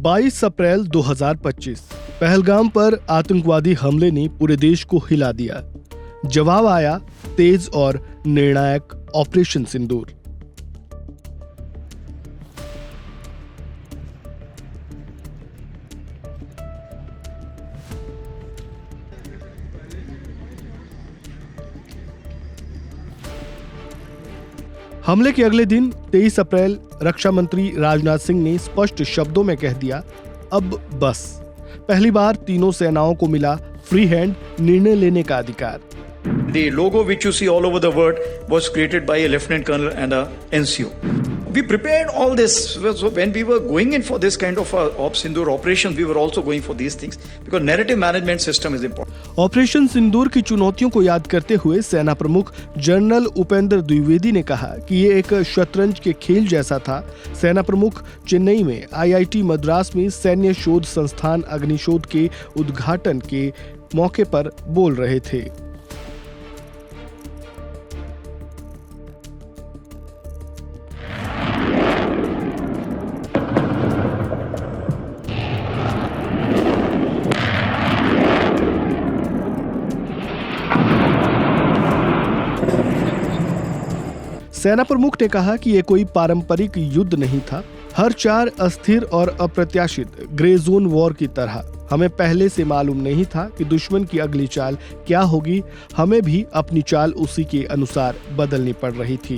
22 अप्रैल 2025 पहलगाम पर आतंकवादी हमले ने पूरे देश को हिला दिया। जवाब आया तेज और निर्णायक ऑपरेशन सिंदूर। हमले के अगले दिन 23 अप्रैल रक्षा मंत्री राजनाथ सिंह ने स्पष्ट शब्दों में कह दिया, अब बस। पहली बार तीनों सेनाओं को मिला फ्री हैंड निर्णय लेने का अधिकार। The logo which you see all over the world was created by a lieutenant colonel and a NCO. We prepared all this. So when we were going in for this kind of Op Sindoor operations, we were also going for these things because narrative management system is important. Operation Sindoor की चुनौतियों को याद करते हुए सेना प्रमुख general Upendra Dwivedi ने कहा कि ये एक शतरंज के खेल जैसा था। सेना प्रमुख चेन्नई में IIT मद्रास में सैन्य शोध संस्थान अग्निशोध के उद्घाटन के मौके पर बोल रहे थे। सेना प्रमुख ने कहा कि यह कोई पारंपरिक युद्ध नहीं था। हर चार अस्थिर और अप्रत्याशित ग्रे जोन वॉर की तरह। हमें पहले से मालूम नहीं था कि दुश्मन की अगली चाल क्या होगी। हमें भी अपनी चाल उसी के अनुसार बदलनी पड़ रही थी।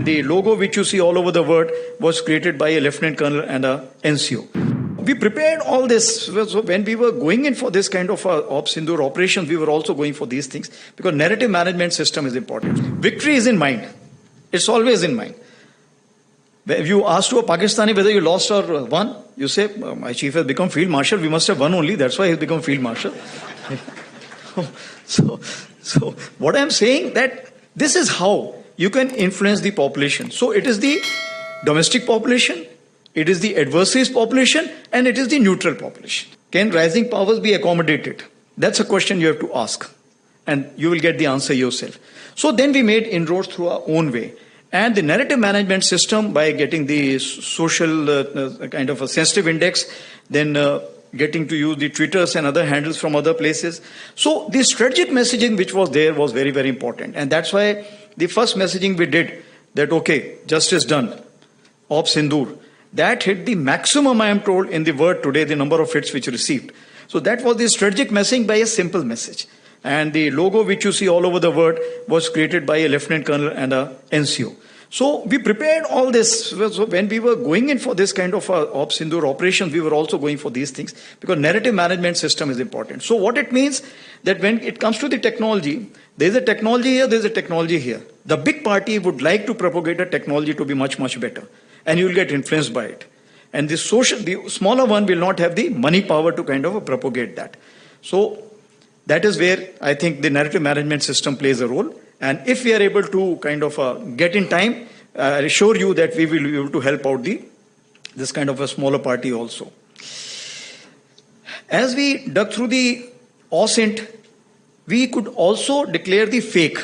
The logo which you see all over the world was created by a lieutenant colonel and a NCO. We prepared all this. So when we were going in for this kind of Op Sindoor operations, we were also going for these things because narrative management system is important. Victory is in mind. It's always in mind. If you ask to a Pakistani whether you lost or won, you say, my chief has become field marshal, we must have won only, that's why he's become field marshal. so what I'm saying that this is how you can influence the population. So it is the domestic population, it is the adversaries population, and it is the neutral population. Can rising powers be accommodated? That's a question you have to ask. And you will get the answer yourself. So then we made inroads through our own way. And the narrative management system, by getting the social kind of a sensitive index, then getting to use the Twitters and other handles from other places. So the strategic messaging which was there was very, very important. And that's why the first messaging we did, that okay, justice done, Op Sindoor, that hit the maximum, I am told, in the world today, the number of hits which received. So that was the strategic messaging by a simple message. And the logo which you see all over the world was created by a lieutenant colonel and a NCO. So we prepared all this. So when we were going in for this kind of Op Sindoor operations, we were also going for these things because narrative management system is important. So what it means that when it comes to the technology, there's a technology here, there's a technology here. The big party would like to propagate a technology to be much, much better. And you will get influenced by it. And the smaller one will not have the money power to kind of propagate that. So that is where I think the narrative management system plays a role. And if we are able to kind of get in time, I assure you that we will be able to help out this kind of a smaller party also. As we dug through the OSINT, we could also declare the fake.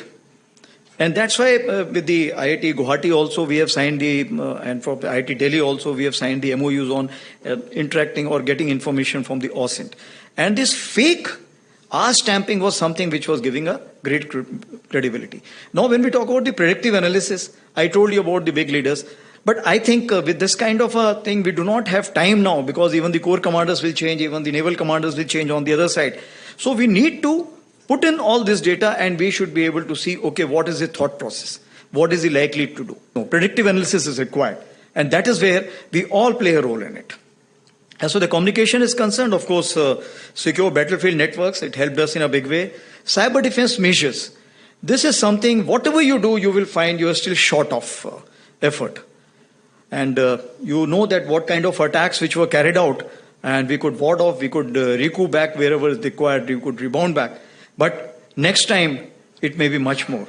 And that's why with the IIT Guwahati also we have signed and for IIT Delhi also we have signed the MOUs on interacting or getting information from the OSINT. And this fake stamping was something which was giving a great credibility. Now when we talk about the predictive analysis, I told you about the big leaders. But I think with this kind of a thing, we do not have time now because even the corps commanders will change, even the naval commanders will change on the other side. So we need to put in all this data and we should be able to see, okay, what is the thought process? What is he likely to do? No, predictive analysis is required. And that is where we all play a role in it. As far as the communication is concerned, of course, secure battlefield networks, it helped us in a big way. Cyber defense measures. This is something, whatever you do, you will find you are still short of effort. And you know that what kind of attacks which were carried out, and we could ward off, we could recoup back wherever it's required, we could rebound back. But next time, it may be much more.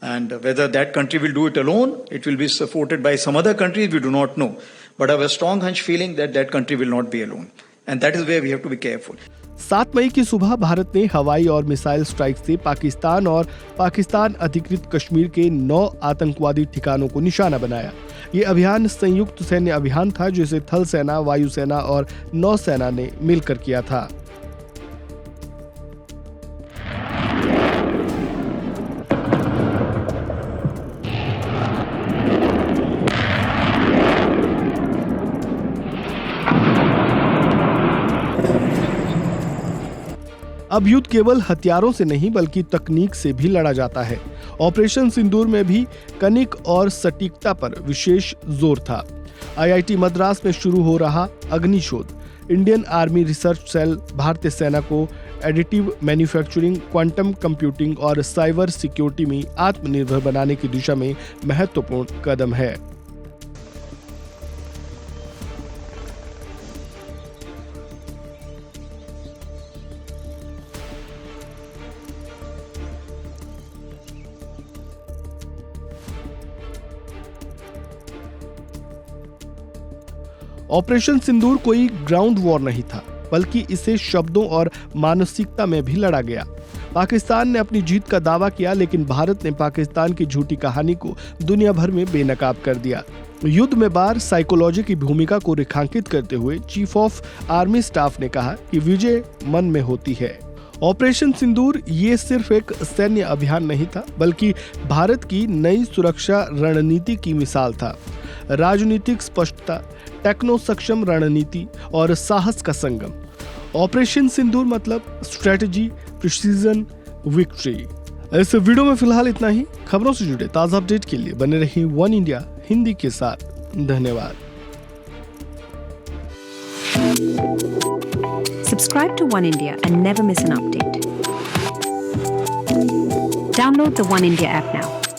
And whether that country will do it alone, it will be supported by some other countries, we do not know. But I have a strong hunch feeling that that country will not be alone. And that is where we have to be careful. 7 मई की सुबह भारत ने हवाई और missile strike से पाकिस्तान और पाकिस्तान अधिकृत कश्मीर के 9 आतंकवादी ठिकानों को निशाना बनाया। ये अभियान संयुक्त सैन्य अभियान था जिसे थल सेना, वायुसेना और नौसेना ने मिलकर किया था। अब युद्ध केवल हथियारों से नहीं बल्कि तकनीक से भी लड़ा जाता है। ऑपरेशन सिंदूर में भी कनिक और सटीकता पर विशेष जोर था। आईआईटी मद्रास में शुरू हो रहा अग्निशोध, इंडियन आर्मी रिसर्च सेल भारतीय सेना को एडिटिव मैन्युफैक्चरिंग, क्वांटम कंप्यूटिंग और साइबर सिक्योरिटी में आत्मनिर्भर बनाने की दिशा में महत्वपूर्ण कदम है। ऑपरेशन सिंदूर कोई ग्राउंड वॉर नहीं था, बल्कि इसे शब्दों और मानसिकता में भी लड़ा गया। पाकिस्तान ने अपनी जीत का दावा किया, लेकिन भारत ने पाकिस्तान की झूठी कहानी को दुनिया भर में बेनकाब कर दिया। युद्ध में बार साइकोलॉजी की भूमिका को रेखांकित करते हुए चीफ ऑफ आर्मी स्टाफ ने कहा कि विजय मन में होती है। ऑपरेशन सिंदूर ये सिर्फ एक सैन्य अभियान नहीं था, बल्कि भारत की नई सुरक्षा रणनीति की मिसाल था। राजनीतिक स्पष्टता, टेक्नो सक्षम रणनीति और साहस का संगम। ऑपरेशन सिंदूर मतलब स्ट्रेटजी, प्रिसीजन, विक्ट्री। इस वीडियो में फिलहाल इतना ही। खबरों से जुड़े ताजा अपडेट के लिए बने रहिए वन इंडिया हिंदी के साथ। धन्यवाद। Subscribe to One India and never miss an update. Download the One India app now.